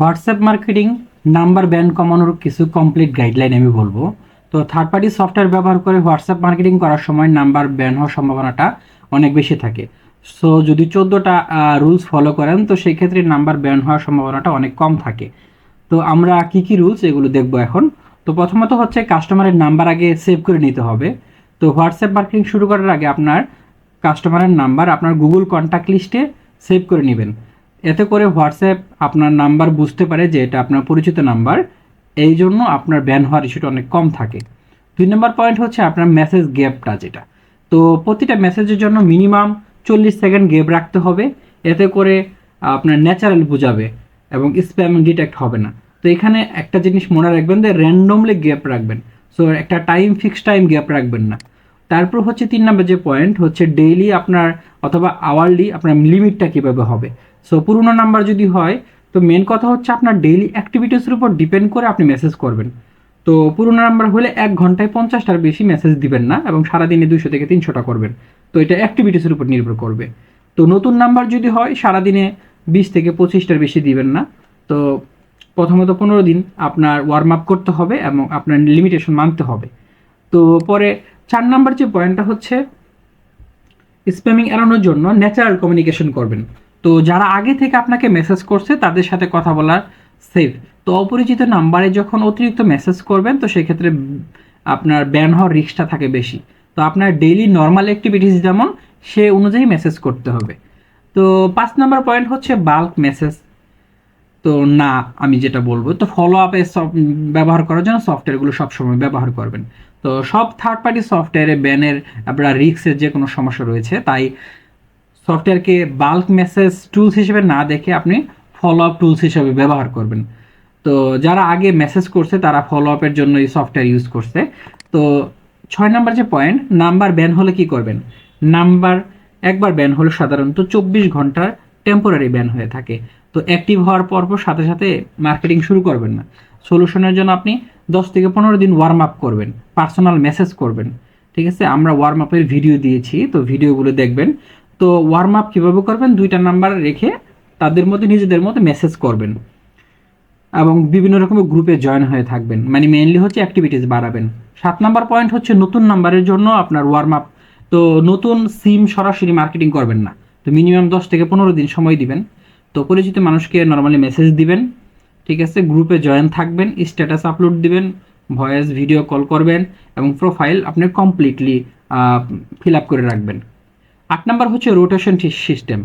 WhatsApp marketing number ban কমানোর কিছু complete guideline আমি বলবো। তো থার্ড পার্টি সফটওয়্যার ব্যবহার করে হোয়াটসঅ্যাপ মার্কেটিং করার সময় নাম্বার ব্যান হওয়ার সম্ভাবনাটা অনেক বেশি থাকে। সো যদি 14টা রুলস ফলো করেন তো সেই ক্ষেত্রে নাম্বার ব্যান হওয়ার সম্ভাবনাটা অনেক কম থাকে। তো আমরা কি কি রুলস এগুলো দেখবো এখন। তো প্রথমত হচ্ছে কাস্টমারের নাম্বার আগে সেভ করে নিতে হবে। তো হোয়াটসঅ্যাপ মার্কেটিং শুরু করার আগে আপনার কাস্টমারের নাম্বার আপনার গুগল কন্ট্যাক্ট লিস্টে সেভ করে নেবেন। এতে করে হোয়াটসঅ্যাপ আপনার নাম্বার বুঝতে পারে যে এটা আপনার পরিচিত নাম্বার, এই জন্য আপনার ব্যান হওয়ার ইস্যুটা অনেক কম থাকে। 2 নম্বর পয়েন্ট হচ্ছে আপনার মেসেজ গ্যাপটা, যেটা তো প্রতিটা মেসেজের জন্য মিনিমাম 40 সেকেন্ড গ্যাপ রাখতে হবে। এতে করে আপনার ন্যাচারাল বোঝাবে এবং স্প্যাম ডিটেক্ট হবে না। তো এখানে একটা জিনিস মনে রাখবেন যে র্যান্ডমলি গ্যাপ রাখবেন। সো একটা ফিক্সড টাইম গ্যাপ রাখবেন না। তারপর হচ্ছে 3 নম্বর যে পয়েন্ট হচ্ছে ডেইলি আপনার অথবা আওয়ারলি আপনার লিমিটটা কীভাবে হবে। সো পুরোনো নাম্বার যদি হয় তো মেন কথা হচ্ছে আপনার ডেইলি অ্যাক্টিভিটিসের উপর ডিপেন্ড করে আপনি মেসেজ করবেন। তো পুরোনো নাম্বার হলে 1 ঘন্টায় 50টার বেশি মেসেজ দিবেন না এবং সারাদিনে 200 থেকে 300টা করবেন। তো এটা অ্যাক্টিভিটিসের উপর নির্ভর করবে। তো নতুন নাম্বার যদি হয় সারাদিনে 20 থেকে 25টার বেশি দিবেন না। তো প্রথমত 15 দিন আপনার ওয়ার্ম আপ করতে হবে এবং আপনার লিমিটেশন মানতে হবে। তো পরে 4 নম্বর যে পয়েন্টটা হচ্ছে স্প্যামিং এড়ানোর জন্য ন্যাচারাল কমিউনিকেশন করবেন। তো যারা আগে থেকে আপনাকে মেসেজ করছে তাদের সাথে কথা বলা সেফ। তো অপরিচিত নাম্বারে যখন অতিরিক্ত মেসেজ করবেন তো সেক্ষেত্রে আপনার ব্যান হওয়ার রিস্কটা থাকে বেশি। তো আপনার ডেইলি নর্মাল অ্যাক্টিভিটিস যেমন সে অনুযায়ী মেসেজ করতে হবে। তো 5 নম্বর পয়েন্ট হচ্ছে বাল্ক মেসেজ। তো না, আমি যেটা বলবো তো ফলো আপে ব্যবহার করার জন্য সফটওয়্যারগুলো সবসময় ব্যবহার করবেন। তো সব থার্ড পার্টি সফটওয়্যারে ব্যানের আপনার রিস্কের যে কোনো সমস্যা রয়েছে, তাই সফটওয়্যারকে বাল্ক মেসেজ টুলস হিসেবে না দেখে আপনি ফলো আপ টুলস হিসেবে ব্যবহার করবেন। তো যারা আগে মেসেজ করছে তারা ফলো আপের জন্য এই সফটওয়্যার ইউজ করছে। তো 6 নম্বর যে পয়েন্ট, নাম্বার ব্যান হলে কি করবেন। নাম্বার একবার ব্যান হলে সাধারণত 24 ঘন্টার টেম্পোরারি ব্যান হয়ে থাকে। তো অ্যাক্টিভ হওয়ার পর সাথে সাথে মার্কেটিং শুরু করবেন না। সলিউশনের জন্য আপনি 10 থেকে 15 দিন ওয়ার্ম আপ করবেন, পার্সোনাল মেসেজ করবেন। ঠিক আছে, আমরা ওয়ার্ম আপের ভিডিও দিয়েছি, তো ভিডিওগুলো দেখবেন। তো ওয়ার্ম আপ কীভাবে করবেন, 2টা নাম্বার রেখে তাদের মধ্যে নিজেদের মধ্যে মেসেজ করবেন এবং বিভিন্ন রকমের গ্রুপে জয়েন হয়ে থাকবেন, মানে মেইনলি হচ্ছে অ্যাক্টিভিটিস বাড়াবেন। 7 নম্বর পয়েন্ট হচ্ছে নতুন নাম্বারের জন্য আপনার ওয়ার্ম আপ। তো নতুন সিম সরাসরি মার্কেটিং করবেন না। তো মিনিমাম 10 থেকে 15 দিন সময় দিবেন। তো পরিচিত মানুষকে নর্মালি মেসেজ দিবেন। ঠিক আছে, গ্রুপে জয়েন থাকবেন, স্ট্যাটাস আপলোড দিবেন, ভয়েস ভিডিও কল করবেন এবং প্রোফাইল আপনি কমপ্লিটলি ফিল আপ করে রাখবেন। 8 নম্বর হচ্ছে রোটেশন সিস্টেম।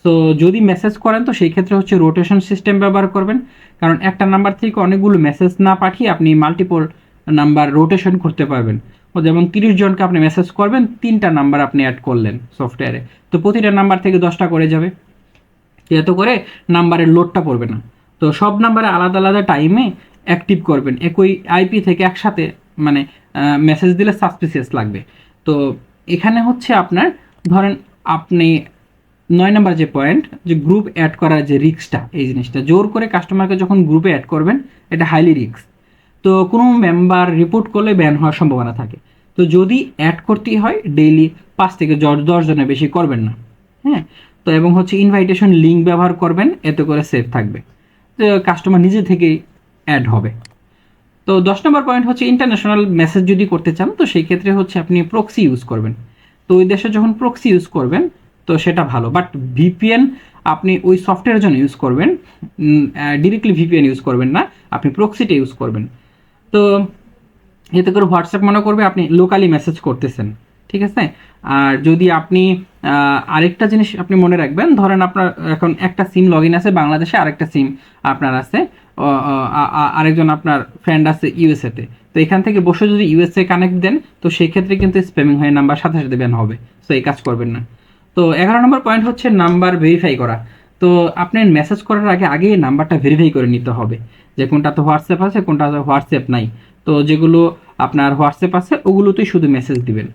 তো যদি মেসেজ করেন তো সেই ক্ষেত্রে হচ্ছে রোটেশন সিস্টেম ব্যবহার করবেন, কারণ একটা নাম্বার থেকে অনেকগুলো মেসেজ না পাঠিয়ে আপনি মাল্টিপল নাম্বার রোটেশন করতে পারবেন। ও যেমন 30 জনকে আপনি মেসেজ করবেন, 3টা নাম্বার আপনি অ্যাড করলেন সফটওয়্যারে, তো প্রতিটা নাম্বার থেকে 10টা করে যাবে। এত করে নাম্বারের লোডটা পড়বে না। তো সব নাম্বারে আলাদা আলাদা টাইমে অ্যাক্টিভ করবেন। একই আইপি থেকে একসাথে মানে মেসেজ দিলে সাসপিসিয়াস লাগবে। তো এখানে হচ্ছে আপনার ধরেন আপনি 9 নম্বর যে পয়েন্ট, যে গ্রুপ অ্যাড করার যে রিস্কটা, এই জিনিসটা জোর করে কাস্টমারকে যখন গ্রুপে অ্যাড করবেন এটা হাইলি রিস্ক। তো কোনো মেম্বার রিপোর্ট করলে ব্যান হওয়ার সম্ভাবনা থাকে। তো যদি অ্যাড করতেই হয় ডেইলি 5 থেকে 10 জনের বেশি করবেন না। হ্যাঁ, তো এবং হচ্ছে ইনভাইটেশন লিঙ্ক ব্যবহার করবেন, এতে করে সেফ থাকবে, তো কাস্টমার নিজে থেকেই অ্যাড হবে। তো 10 নম্বর পয়েন্ট হচ্ছে ইন্টারন্যাশনাল মেসেজ যদি করতে চান তো সেই ক্ষেত্রে হচ্ছে আপনি প্রক্সি ইউজ করবেন। তো ওই দেশে যখন প্রক্সি ইউজ করবেন তো সেটা ভালো, বাট ভিপিএন আপনি ওই সফটওয়্যারের জন্য ইউজ করবেন, ডিরেক্টলি ভিপিএন ইউজ করবেন না, আপনি প্রক্সিটা ইউজ করবেন। তো এতে করে হোয়াটসঅ্যাপ মনে করবে আপনি লোকালি মেসেজ করতেছেন। ঠিক আছে, আর যদি আপনি আরেকটা জিনিস আপনি মনে রাখবেন, ধরেন আপনার এখন একটা সিম লগ ইন আছে বাংলাদেশে, আরেকটা সিম আপনার আছে আরেকজন আপনার ফ্রেন্ড আছে ইউএসএতে। তো এখান থেকে বসে যদি ইউএসএ কানেক্ট দেন তো সেই ক্ষেত্রে কিন্তু স্প্যামিং হয়ে নাম্বার সাথে সাথে ব্যান হবে। তো এই কাজ করবেন না। তো 11 নম্বর পয়েন্ট হচ্ছে নাম্বার ভেরিফাই করা। তো আপনি মেসেজ করার আগে নাম্বারটা ভেরিফাই করে নিতে হবে যে কোনটাতে হোয়াটসঅ্যাপ আছে কোনটাতে হোয়াটসঅ্যাপ নাই। তো যেগুলো আপনার হোয়াটসঅ্যাপ আছে ওগুলোতেই শুধু মেসেজ দিবেন।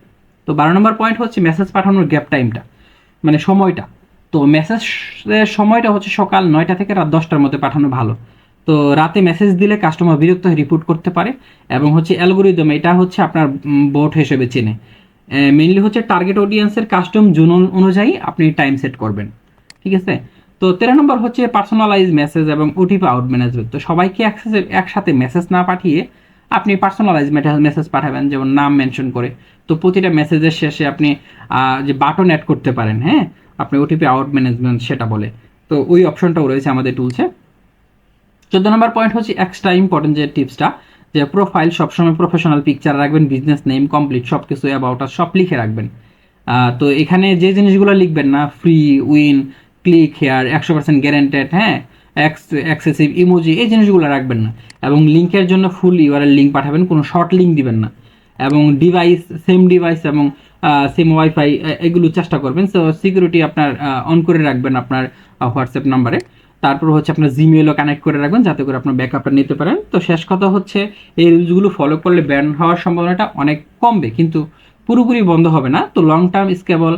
তো 12 নম্বর পয়েন্ট হচ্ছে মেসেজ পাঠানোর গ্যাপ টাইমটা, মানে সময়টা। তো মেসেজের সময়টা হচ্ছে সকাল 9টা থেকে রাত 10টার মধ্যে পাঠানো ভালো। তো রাতে মেসেজ দিলে কাস্টমার বিরক্ত হয়ে রিপোর্ট করতে পারে এবং হচ্ছে অ্যালগোরিদম এটা হচ্ছে আপনার বোট হিসেবে চেনে। মেইনলি হচ্ছে টার্গেট অডিয়েন্সের কাস্টম জোন অনুযায়ী আপনি টাইম সেট করবেন। ঠিক আছে, তো 13 নম্বর হচ্ছে পার্সোনালাইজ মেসেজ এবং ওটিপি আউট ম্যানেজমেন্ট। তো সবাইকে একসাথে মেসেজ না পাঠিয়ে আপনি পার্সোনালাইজ মেসেজ পাঠাবেন, যেমন নাম মেনশন করে। তো প্রতিটা মেসেজের শেষে আপনি যে বাটন অ্যাড করতে পারেন, হ্যাঁ, আপনি ওটিপি আউট ম্যানেজমেন্ট সেটা বলে। তো ওই অপশনটাও রয়েছে আমাদের টুলসে। 14 নম্বর পয়েন্ট হচ্ছে এক্সট্রা ইম্পর্টেন্ট যে টিপসটা, যে প্রোফাইল সবসময় প্রফেশনাল পিকচার রাখবেন, বিজনেস নেম কমপ্লিট সব কিছু অ্যাবাউট আস সব লিখে রাখবেন। তো এখানে যে জিনিসগুলো লিখবেন না, free, win, click here, 100% guaranteed, হ্যাঁ, এক্সেসিভ ইমোজি, এই জিনিসগুলো রাখবেন না। এবং লিঙ্কের জন্য ফুল ইউআরএল লিঙ্ক পাঠাবেন, কোনো শর্ট লিঙ্ক দিবেন না। এবং ডিভাইস এবং সেম ওয়াইফাই এগুলো চেষ্টা করবেন। সো সিকিউরিটি আপনার অন করে রাখবেন আপনার হোয়াটসঅ্যাপ নাম্বারে। তারপর হচ্ছে আপনার জিমেলও কানেক্ট করে রাখবেন যাতে করে আপনার ব্যাকআপটা নিতে পারেন। তো শেষ কথা হচ্ছে এই রুলসগুলো ফলো করলে ব্যান হওয়ার সম্ভাবনাটা অনেক কমবে, কিন্তু পুরোপুরি বন্ধ হবে না। তো লং টার্ম স্কেবল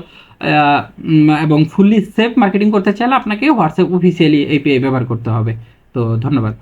এবং ফুললি সেফ মার্কেটিং করতে চাইলে আপনাকে হোয়াটসঅ্যাপ অফিসিয়ালি এপিআই ব্যবহার করতে হবে। তো ধন্যবাদ।